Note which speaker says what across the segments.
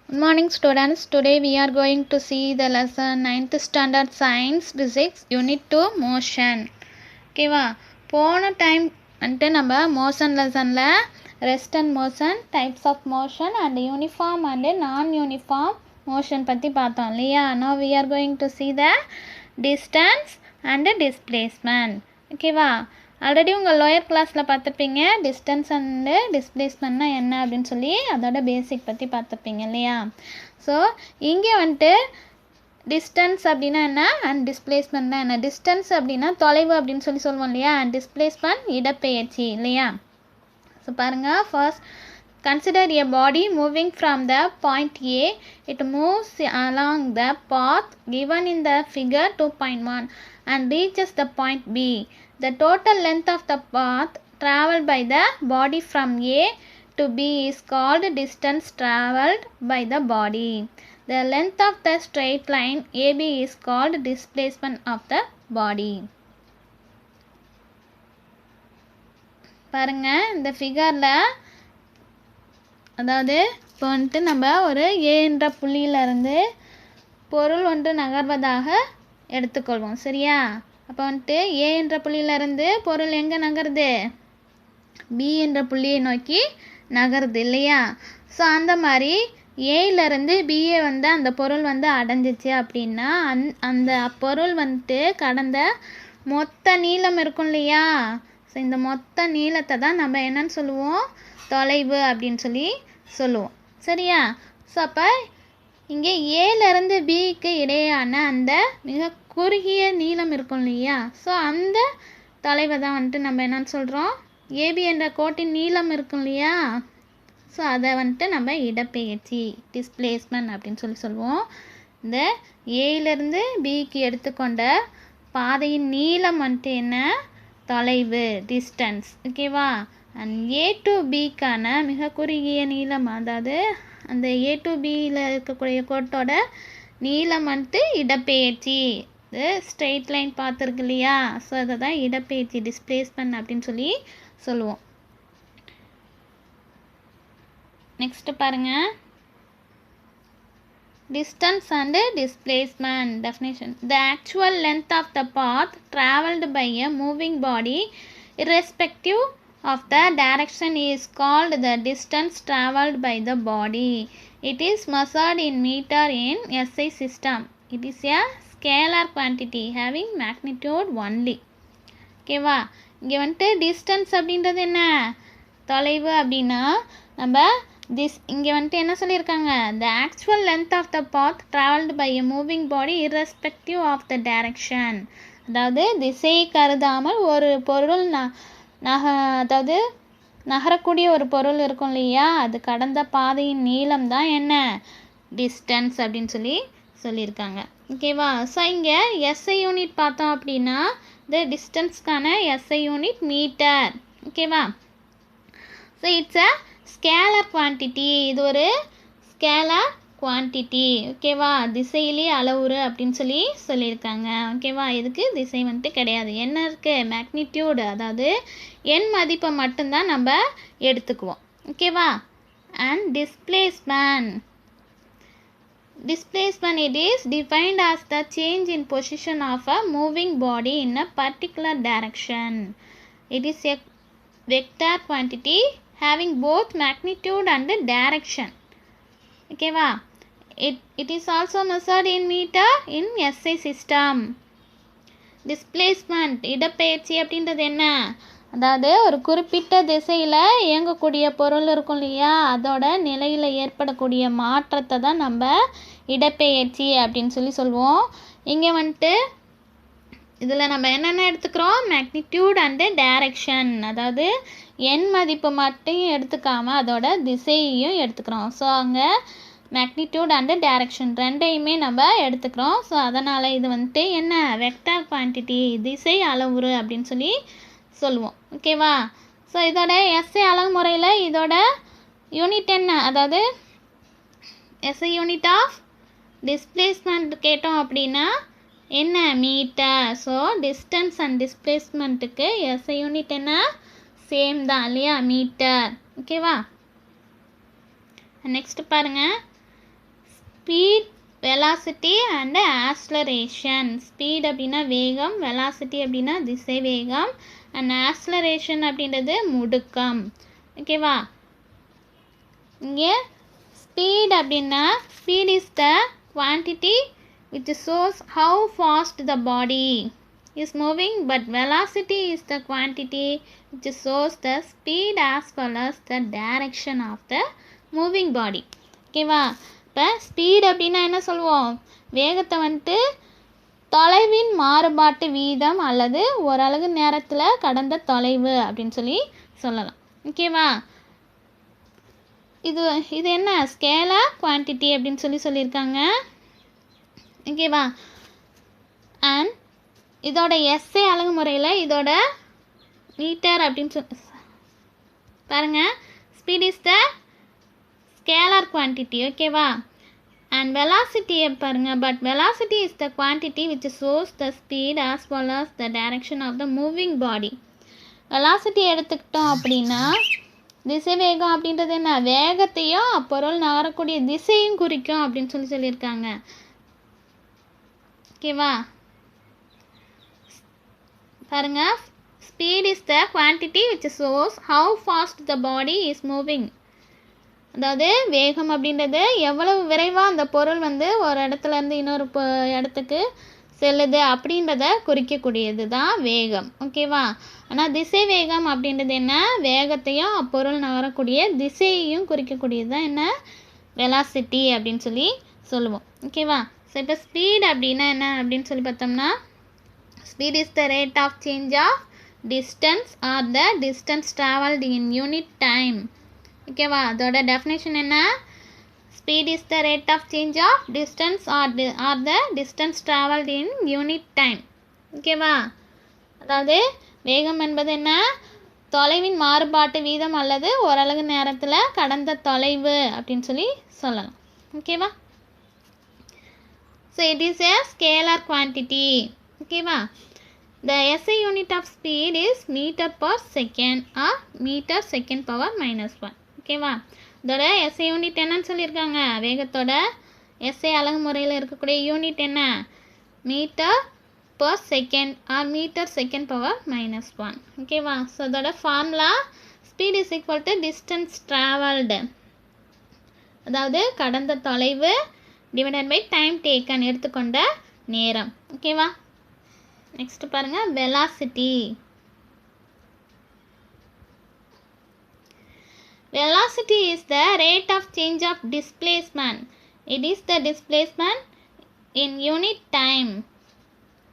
Speaker 1: Good morning students. Today we are going to see the lesson 9th standard science physics unit 2 motion. ஓகேவா போன time வந்துட்டு நம்ம motion லெசனில் rest and motion types of motion and uniform and non uniform motion பற்றி பார்த்தோம் இல்லையா. now we are going to see the distance and displacement. ஓகேவா already உங்கள் லோயர் கிளாஸில் பார்த்துருப்பீங்க டிஸ்டன்ஸ் அண்டு டிஸ்பிளேஸ்மெண்ட்னா என்ன அப்படின்னு சொல்லி அதோட பேசிக் பற்றி பார்த்துருப்பீங்க இல்லையா. ஸோ இங்கே வந்துட்டு டிஸ்டன்ஸ் அப்படின்னா என்ன அண்ட் டிஸ்பிளேஸ்மெண்ட்னா என்ன. டிஸ்டன்ஸ் அப்படின்னா தொலைவு அப்படின்னு சொல்லி சொல்லுவோம் இல்லையா. அண்ட் டிஸ்பிளேஸ்மெண்ட் இடப்பெயர்ச்சி இல்லையா. ஸோ பாருங்கள், first consider a body moving from the point A. It moves along the path given in the figure 2.1 and reaches the point B. The total length of the path traveled by the body from A to B is called distance traveled by the body. The length of the straight line AB is called displacement of the body. பாருங்க, இந்த ஃபிகரில் அதாவது இப்போ வந்துட்டு நம்ம ஒரு ஏ என்ற புள்ளியிலிருந்து பொருள் ஒன்று நகர்வதாக எடுத்துக்கொள்வோம் சரியா. அப்போ வந்துட்டு ஏ என்ற புள்ளியிலிருந்து பொருள் எங்கே நகருது, பி என்ற புள்ளியை நோக்கி நகருது இல்லையா. ஸோ அந்த மாதிரி ஏயிலேருந்து பிஏ வந்து அந்த பொருள் வந்து அடைஞ்சிச்சு அப்படின்னா அந்த பொருள் வந்துட்டு கடந்த மொத்த நீளம் இருக்கும் இல்லையா. ஸோ இந்த மொத்த நீளத்தை தான் நம்ம என்னன்னு சொல்லுவோம், தொலைவு அப்படின்னு சொல்லி சொல்லுவோம் சரியா. ஸோ அப்போ இங்கே ஏலேருந்து பிக்கு இடையான அந்த மிக குறுகிய நீளம் இருக்கும் இல்லையா. ஸோ அந்த தொலைவை தான் வந்துட்டு நம்ம என்னன்னு சொல்கிறோம், ஏபி என்ற கோட்டின் நீளம் இருக்கும் இல்லையா. ஸோ அதை வந்துட்டு நம்ம இடப்பெயர்ச்சி டிஸ்பிளேஸ்மெண்ட் அப்படின்னு சொல்லி சொல்லுவோம். இந்த ஏயிலேருந்து பிக்கு எடுத்துக்கொண்ட பாதையின் நீளம் வந்துட்டு என்ன, தொலைவு டிஸ்டன்ஸ் ஓகேவா. அண்ட் ஏ டு பிக்கான மிக குறுகிய நீளம், அதாவது அந்த ஏ டு பியில் இருக்கக்கூடிய கோட்டோட நீளம் வந்துட்டு இடப்பெயர்ச்சி. இது ஸ்ட்ரெயிட் லைன் பார்த்துருக்கு இல்லையா. ஸோ அதை தான் இடப்பெயர்ச்சி டிஸ்பிளேஸ்மெண்ட் அப்படின்னு சொல்லி சொல்லுவோம். நெக்ஸ்ட் பாருங்க, distance and displacement definition. The actual length of the path traveled by a moving body irrespective of the direction is called the distance traveled by the body. It is measured in meter in SI system. It is a scalar quantity having magnitude only. ஓகேவா. இங்கே வந்துட்டு distance அப்படின்றது என்ன, தொலைவு அப்படின்னா நம்ம இங்கே வந்துட்டு என்ன சொல்லியிருக்காங்க, the actual length of the path traveled by a moving body irrespective of the direction. அதாவது திசையை கருதாமல் ஒரு பொருள் அதாவது நகரக்கூடிய ஒரு பொருள் இருக்கும் இல்லையா, அது கடந்த பாதையின் நீளம் தான் என்ன, டிஸ்டன்ஸ் அப்படின்னு சொல்லி சொல்லியிருக்காங்க ஓகேவா. ஸோ இங்கே எஸ்ஐ யூனிட் பார்த்தோம் அப்படின்னா இந்த டிஸ்டன்ஸ்க்கான எஸ்ஐ யூனிட் மீட்டர் ஓகேவா. So it's a scalar quantity. இது ஒரு ஸ்கேலர் குவான்டிட்டி ஓகேவா. திசையிலே அளவுரு அப்படின்னு சொல்லி சொல்லியிருக்காங்க ஓகேவா. இதுக்கு திசை வந்துட்டு கிடையாது, என்ன இருக்குது, மேக்னிடியூடு, அதாவது எண் மதிப்பை மட்டும்தான் நம்ம எடுத்துக்குவோம் ஓகேவா. And displacement it is defined as the change in position of a moving body in a particular direction. It is a vector quantity having both magnitude and direction ஓகேவா. it is also measured in meter in SI system. displacement இடப்பெயர்ச்சி அப்படின்றது என்ன, அதாவது ஒரு குறிப்பிட்ட திசையில் இயங்கக்கூடிய பொருள் இருக்கும் இல்லையா, அதோட நிலையில் ஏற்படக்கூடிய மாற்றத்தை தான் நம்ம இடப்பெயர்ச்சி அப்படின்னு சொல்லி சொல்லுவோம். இங்கே வந்துட்டு இதில் நம்ம என்னென்ன எடுத்துக்கிறோம், மேக்னிடியூட் அண்டு டைரக்ஷன், அதாவது எண் மதிப்பு மட்டும் எடுத்துக்காமல் அதோட திசையையும் எடுத்துக்கிறோம். ஸோ அங்கே மேக்னிடியூட் அண்டு டைரக்ஷன் ரெண்டையுமே நம்ம எடுத்துக்கிறோம். ஸோ அதனால் இது வந்துட்டு என்ன, வெக்டார் குவான்டிட்டி, திசை அளவுரு அப்படின்னு சொல்லி சொல்லுவோம் ஓகேவா. ஸோ இதோட எஸ்ஐ அலகுமுறையில் இதோட யூனிட் என்ன, அதாவது எஸ்ஐ யூனிட் ஆஃப் டிஸ்பிளேஸ்மெண்ட் கேட்டோம் அப்படின்னா என்ன, மீட்டர். ஸோ டிஸ்டன்ஸ் அண்ட் டிஸ்பிளேஸ்மெண்ட்டுக்கு எஸ்ஐ யூனிட் என்ன, சேம் தான் இல்லையா, மீட்டர் ஓகேவா. நெக்ஸ்ட் பாருங்கள், speed, velocity and acceleration. Speed அப்படின்னா வேகம், வெலாசிட்டி அப்படின்னா திசை வேகம், அண்ட் ஆக்ஸலரேஷன் அப்படின்றது முடுக்கம். ஓகேவா? இங்கே ஸ்பீட் அப்படின்னா speed is the quantity which shows how fast the body is moving, but velocity is the quantity which shows the speed as well as the direction of the moving body. ஓகேவா? இப்போ speed அப்படின்னா என்ன சொல்லுவோம்? வேகத்தை வந்துட்டு தொலைவின் மாறுபாட்டு வீதம் அல்லது ஓரளவு நேரத்தில் கடந்த தொலைவு அப்படின்னு சொல்லலாம். ஓகேவா? இது என்ன ஸ்கேலார் குவான்டிட்டி அப்படின்னு சொல்லியிருக்காங்க. ஓகேவா? அண்ட் இதோட எஸ்ஐ அலகு முறையில் இதோட மீட்டர் அப்படின்னு பாருங்கள். Speed is the scalar quantity. ஓகேவா? அண்ட் வெலாசிட்டியை பாருங்கள். But velocity is the quantity which shows the speed as well as the direction of the moving body. Velocity எடுத்துக்கிட்டோம் அப்படின்னா திசை வேகம் அப்படின்றது என்ன? வேகத்தையும் அப்பொருள் நகரக்கூடிய திசையும் குறிக்கும் அப்படின்னு சொல்லியிருக்காங்க. ஓகேவா? பாருங்க. Speed is the quantity which shows how fast the body is moving. அதாவது வேகம் அப்படின்றது எவ்வளவு விரைவாக அந்த பொருள் ஒரு இடத்துலேருந்து இன்னொரு இடத்துக்கு செல்லுது அப்படின்றத குறிக்கக்கூடியது தான் வேகம். ஓகேவா? ஆனால் திசை வேகம் அப்படின்றது என்ன? வேகத்தையும் அப்பொருள் நகரக்கூடிய திசையையும் குறிக்கக்கூடியது தான் என்ன? வெலாசிட்டி அப்படின்னு சொல்லுவோம். ஓகேவா? ஸோ இப்போ ஸ்பீட் அப்படின்னா என்ன அப்படின்னு பார்த்தோம்னா, speed is the rate of change of distance or the distance travelled in unit time. ஓகேவா? அதோட டெஃபினேஷன் என்ன? Speed is the rate of change of distance or the distance travelled in unit time. ஓகேவா? அதாவது வேகம் என்பது என்ன? தொலைவின் மாறுபாட்டு வீதம் அல்லது ஓரளவு நேரத்தில் கடந்த தொலைவு அப்படின்னு சொல்லலாம். ஓகேவா? So it is a scalar quantity. ஓகேவா? The SI unit of speed is meter per second or meter second power minus 1. ஓகேவா? இதோட SI யூனிட் என்னன்னு சொல்லியிருக்காங்க. வேகத்தோட SI அலகு முறையில் இருக்கக்கூடிய யூனிட் என்ன? Metre per second or metre second power minus 1. ஓகேவா? ஸோ அதோட formula speed is equal to distance travelled, அதாவது கடந்த தொலைவு டிவைடட் பை டைம் டேக்கன், எடுத்துக்கொண்ட நேரம். ஓகேவா? நெக்ஸ்ட் பாருங்க, velocity. Velocity is the rate of change of displacement. It is the displacement in unit time.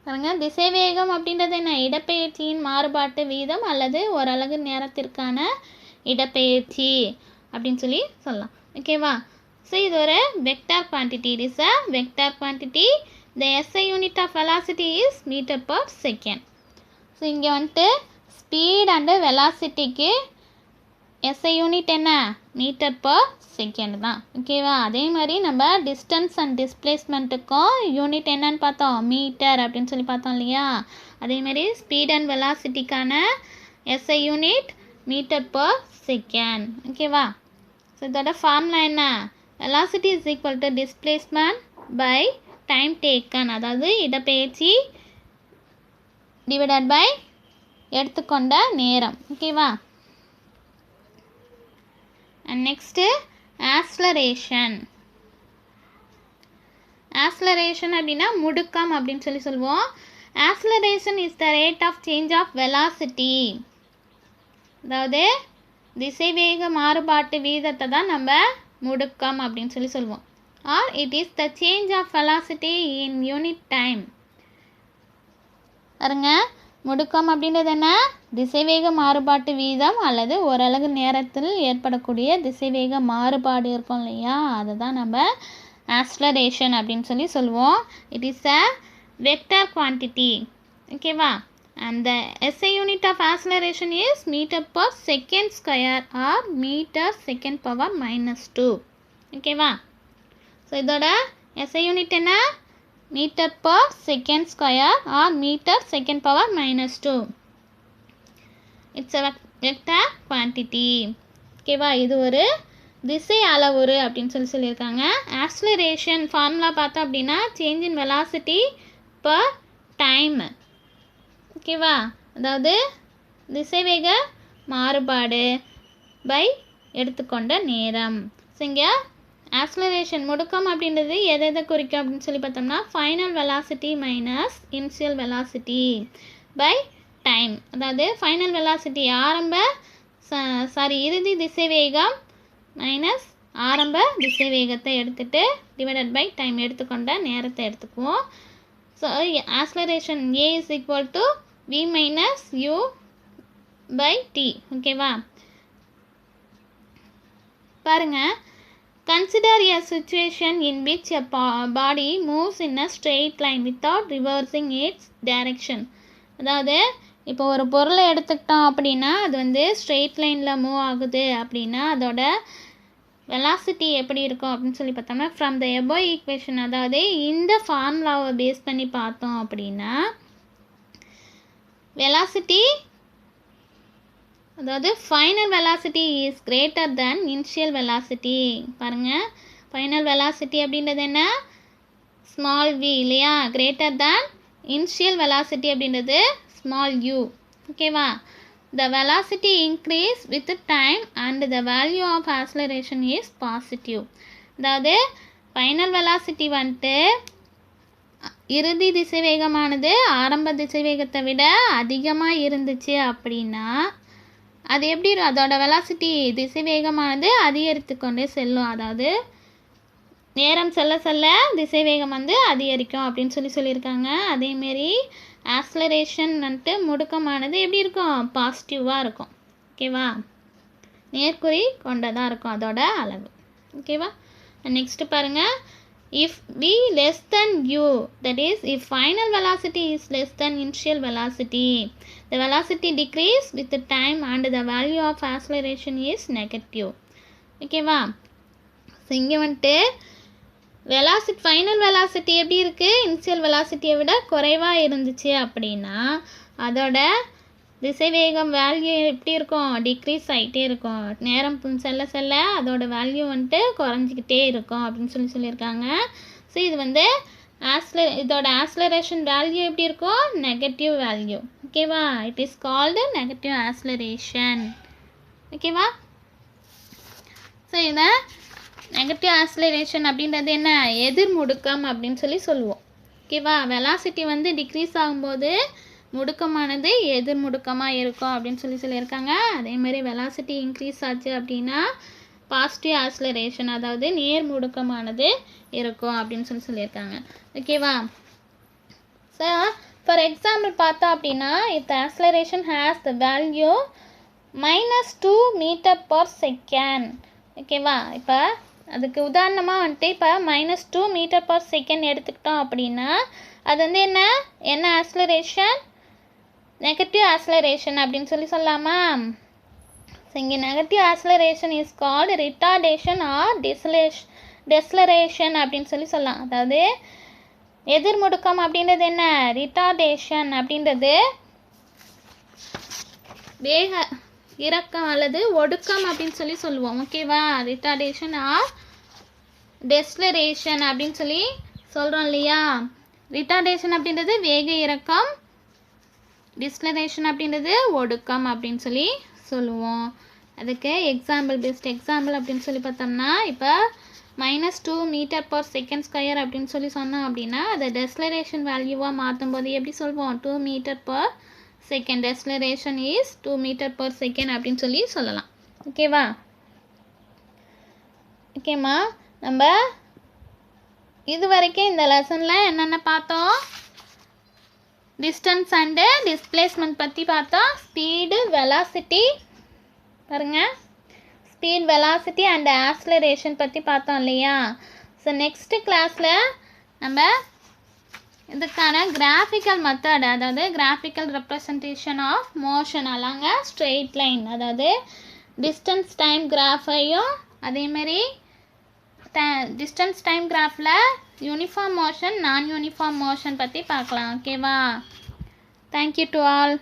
Speaker 1: பாருங்க, திசை வேகம் அப்படின்றது என்ன? இடப்பெயர்ச்சியின் மாறுபாட்டு வீதம் அல்லது ஓரளவு நேரத்திற்கான இடப்பெயர்ச்சி அப்படின்னு சொல்லலாம். ஓகேவா? ஸோ இது ஒரு vector quantity. It is a vector quantity. The SI unit of velocity is meter per second. So இங்கே வந்துட்டு ஸ்பீட் அண்டு வெலாசிட்டிக்கு SI யூனிட் என்ன? மீட்டர் பர் செகண்ட் தான். ஓகேவா? அதே மாதிரி நம்ம டிஸ்டன்ஸ் அண்ட் டிஸ்பிளேஸ்மெண்ட்டுக்கும் யூனிட் என்னன்னு பார்த்தோம்? மீட்டர் அப்படின்னு பார்த்தோம் இல்லையா? அதேமாதிரி ஸ்பீட் அண்ட் வெலாசிட்டிக்கான SI unit metre per second. ஓகேவா? ஸோ இதோட ஃபார்முலா என்ன? Velocity is equal to displacement by time taken, அதாவது இடப்பெயர்ச்சி டிவைடட் பை எடுத்துக்கொண்ட நேரம். ஓகேவா? And next acceleration. Acceleration அப்படின்னா முடுக்கம் அப்படின்னு சொல்லுவோம். Acceleration is the rate of change of velocity. அதாவது திசை வேக மாறுபாட்டு வீதத்தை தான் நம்ம முடுக்கம் அப்படின்னு சொல்லுவோம். Or it is the change of velocity in unit time. பாருங்க, முடுக்கம் அப்படின்றது என்ன? திசைவேக மாறுபாட்டு வீதம் அல்லது ஓரளவு நேரத்தில் ஏற்படக்கூடிய திசைவேக மாறுபாடு இருக்கும் இல்லையா? அதுதான் நம்ம ஆக்ஸலரேஷன் அப்படின்னு சொல்லுவோம். It is a vector quantity. ஓகேவா? And the SI unit of acceleration is metre per second square or metre second power minus 2. ஓகேவா? ஸோ இதோட SI யூனிட் என்ன? Metre per second square or metre second power minus 2. It's a vector quantity. ஓகேவா? இது ஒரு திசை அளவுரு அப்படின்னு சொல்லியிருக்காங்க. ஆக்ஸலரேஷன் ஃபார்முலா பார்த்தோம் அப்படின்னா change in velocity per time. ஓகேவா, அதாவது திசைவேக மாறுபாடு பை எடுத்துக்கொண்ட நேரம். ஸோ இங்கே ஆக்ஸலரேஷன் முடுக்கம் அப்படின்றது எதை குறிக்கும் அப்படின்னு சொல்லி பார்த்தோம்னா final velocity minus initial velocity by time. அதாவது ஃபைனல் வெலாசிட்டி இறுதி திசைவேகம் மைனஸ் ஆரம்ப திசைவேகத்தை எடுத்துகிட்டு டிவைடட் பை டைம் எடுத்துக்கொண்ட நேரத்தை எடுத்துக்குவோம். So acceleration A is equal to V minus U by T. ஓகேவா, பாருங்க, consider a situation in which a body moves in a straight line without reversing its direction. அதாவது இப்போ ஒரு பொருளை எடுத்துக்கிட்டோம் அப்படின்னா அது வந்து ஸ்ட்ரெயிட் லைனில் மூவ் ஆகுது அப்படின்னா அதோட வெலாசிட்டி எப்படி இருக்கும் அப்படின்னு சொல்லி பார்த்தோம்னா ஃப்ரம் த எபோ ஈக்குவேஷன், அதாவது இந்த ஃபார்முலாவை பேஸ் பண்ணி பார்த்தோம் அப்படின்னா வெலாசிட்டி, அதாவது final velocity is greater than initial velocity. பாருங்கள், ஃபைனல் வெலாசிட்டி அப்படின்றது என்ன, ஸ்மால் v இல்லையா, கிரேட்டர் தென் இனிஷியல் வெலாசிட்டி அப்படின்றது ஸ்மால் u. ஓகேவா, the velocity increase with time and the value of acceleration is positive. அதாவது ஃபைனல் வெலாசிட்டி வந்துட்டு இறுதி திசைவேகமானது ஆரம்ப திசைவேகத்தை விட அதிகமாக இருந்துச்சு அப்படின்னா அது எப்படி, அதோட வெலாசிட்டி திசைவேகமானது அதிகரித்து கொண்டே செல்லும். அதாவது நேரம் செல்ல செல்ல திசைவேகம் வந்து அதிகரிக்கும் அப்படின்னு சொல்லியிருக்காங்க. அதேமாரி ஆக்ஸலரேஷன் வந்துட்டு முடுக்கமானது எப்படி இருக்கும், பாசிட்டிவாக இருக்கும். ஓகேவா, நேர்குறி கொண்டதாக இருக்கும் அதோட அளவு. ஓகேவா, நெக்ஸ்ட்டு பாருங்கள், if v less than u, that is if final velocity is less than initial velocity, the velocity decrease with the time and the value of acceleration is negative. ஓகேவா, ஸோ இங்கே வந்துட்டு வெலாசிட்டி ஃபைனல் வெலாசிட்டி எப்படி இருக்குது, initial வெலாசிட்டியை விட குறைவாக இருந்துச்சு அப்படின்னா அதோட திசைவேகம் வேல்யூ எப்படி இருக்கும், டிக்ரீஸ் ஆகிட்டே இருக்கும். நேரம் செல்ல செல்ல அதோட வேல்யூ வந்துட்டு குறைஞ்சிக்கிட்டே இருக்கும் அப்படின்னு சொல்லியிருக்காங்க. ஸோ இது வந்து இதோட ஆக்ஸலரேஷன் வேல்யூ எப்படி இருக்கும், நெகட்டிவ் வேல்யூ. ஓகேவா, it is called negative acceleration. ஓகேவா, ஸோ இதை நெகட்டிவ் ஆக்ஸலரேஷன் அப்படின்றது என்ன, எதிர் முடுக்கம் அப்படின்னு சொல்லுவோம். ஓகேவா, வெலாசிட்டி வந்து டிக்ரீஸ் ஆகும்போது முடுக்கமானது எதிர் முடுக்கமாக இருக்கும் அப்படின்னு சொல்லியிருக்காங்க. அதேமாதிரி வெலாசிட்டி இன்க்ரீஸ் ஆச்சு அப்படின்னா பாசிட்டிவ் ஆக்ஸலரேஷன், அதாவது நேர் முடுக்கமானது இருக்கும் அப்படின்னு சொல்லியிருக்காங்க. ஓகேவா, ஸோ ஃபார் எக்ஸாம்பிள் பார்த்தோம் அப்படின்னா if the acceleration has the value -2 m/s. ஓகேவா, இப்போ அதுக்கு உதாரணமாக வந்துட்டு இப்போ -2 m/s எடுத்துக்கிட்டோம் அப்படின்னா அது வந்து என்ன ஆக்ஸலரேஷன், நெகட்டிவ் ஆக்ஸலரேஷன் அப்படின்னு சொல்லலாமா. ஸோ இங்கே negative acceleration is called retardation or deceleration அப்படின்னு சொல்லலாம். அதாவது எதிர் முடுக்கம் அப்படின்றது என்ன, ரிட்டார்டேஷன் அப்படின்றது வேக இறக்கம் அல்லது ஒடுக்கம் அப்படின்னு சொல்லுவோம். ஓகேவா, ரிட்டார்டேஷன் ஆர் டெஸ்லரேஷன் அப்படின்னு சொல்கிறோம் இல்லையா. ரிட்டார்டேஷன் அப்படின்றது வேக இறக்கம், டிஸ்லரேஷன் அப்படின்றது ஒடுக்கம் அப்படின்னு சொல்லுவோம். அதுக்கு பெஸ்ட் எக்ஸாம்பிள் அப்படின்னு பார்த்தோம்னா இப்போ -2 m/s² அப்படின்னு சொன்னோம் அப்படின்னா அதை டெஸ்லரேஷன் வேல்யூவாக மாற்றும் போது எப்படி சொல்லுவோம், 2 m/s. டெஸ்லரேஷன் இஸ் 2 m/s அப்படின்னு சொல்லலாம். ஓகேவா, ஓகேம்மா, நம்ம இது வரைக்கும் இந்த லெசனில் என்னென்ன பார்த்தோம், டிஸ்டன்ஸ் அண்டு டிஸ்பிளேஸ்மெண்ட் பற்றி பார்த்தோம். ஸ்பீடு, வெலாசிட்டி, பாருங்கள், ஸ்பீட், வெலாசிட்டி அண்ட் ஆக்ஸலரேஷன் பற்றி பார்த்தோம் இல்லையா. ஸோ நெக்ஸ்ட்டு கிளாஸில் நம்ம இதுக்கான கிராஃபிக்கல் மெத்தட், அதாவது graphical representation of motion along straight line, அதாவது டிஸ்டன்ஸ் டைம் கிராஃபையும் அதேமாரி டிஸ்டன்ஸ் டைம் கிராஃபில் uniform motion, non uniform motion பற்றி பார்க்கலாம். ஓகேவா, தேங்க்யூ டு ஆல்.